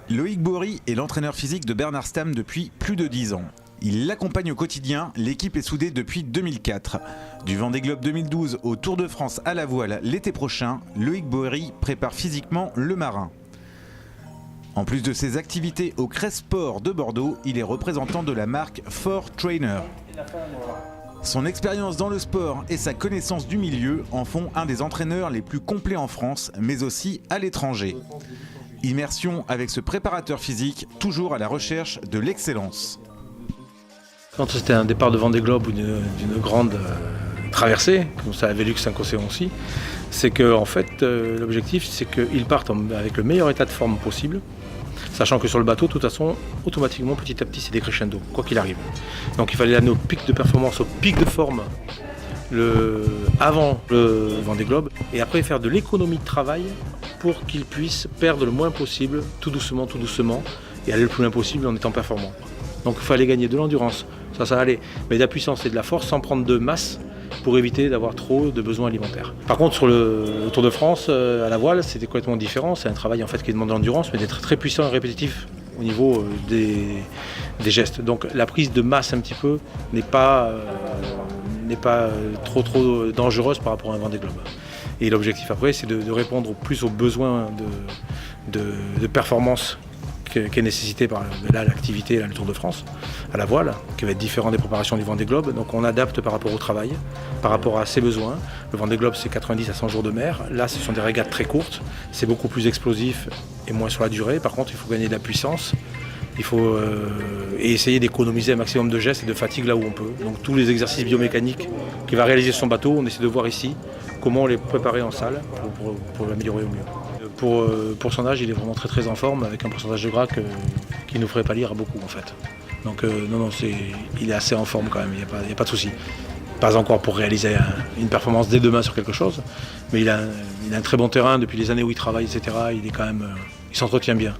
Loïc Bory est l'entraîneur physique de Bernard Stamm depuis plus de 10 ans. Il l'accompagne au quotidien, l'équipe est soudée depuis 2004. Du Vendée Globe 2012 au Tour de France à la voile l'été prochain, Loïc Bory prépare physiquement le marin. En plus de ses activités au Cresport de Bordeaux, il est représentant de la marque Fort Trainer. Son expérience dans le sport et sa connaissance du milieu en font un des entraîneurs les plus complets en France, mais aussi à l'étranger. Immersion avec ce préparateur physique, toujours à la recherche de l'excellence. Quand c'était un départ de Vendée Globe ou d'une grande traversée, comme ça à Velux 5 océans aussi, c'est que en fait, l'objectif c'est qu'ils partent avec le meilleur état de forme possible, sachant que sur le bateau, de toute façon, automatiquement, petit à petit, c'est des crescendo, quoi qu'il arrive. Donc il fallait amener au pic de performance, au pic de forme, avant le Vendée Globe, et après faire de l'économie de travail pour qu'ils puissent perdre le moins possible, tout doucement, et aller le plus loin possible en étant performant. Donc il fallait gagner de l'endurance, ça allait, mais de la puissance et de la force sans prendre de masse pour éviter d'avoir trop de besoins alimentaires. Par contre sur le Tour de France à la voile, c'était complètement différent, c'est un travail en fait qui demande de l'endurance, mais d'être très puissant et répétitif au niveau des gestes. Donc la prise de masse un petit peu n'est pas trop dangereuse par rapport à un Vendée Globe. Et l'objectif après, c'est de répondre plus aux besoins de performance qui est nécessité par l'activité, le Tour de France, à la voile, qui va être différent des préparations du Vendée Globe. Donc on adapte par rapport au travail, par rapport à ses besoins. Le Vendée Globe, c'est 90 à 100 jours de mer. Là, ce sont des régates très courtes. C'est beaucoup plus explosif et moins sur la durée. Par contre, il faut gagner de la puissance. Il faut essayer d'économiser un maximum de gestes et de fatigue là où on peut. Donc tous les exercices biomécaniques qu'il va réaliser sur son bateau, on essaie de voir ici comment les préparer en salle pour l'améliorer au mieux. Pour son âge, il est vraiment très en forme, avec un pourcentage de gras qui nous ferait pâlir à beaucoup en fait. Donc il est assez en forme quand même, il n'y a pas de souci. Pas encore pour réaliser une performance dès demain sur quelque chose, mais il a un très bon terrain depuis les années où il travaille, etc. Il s'entretient bien.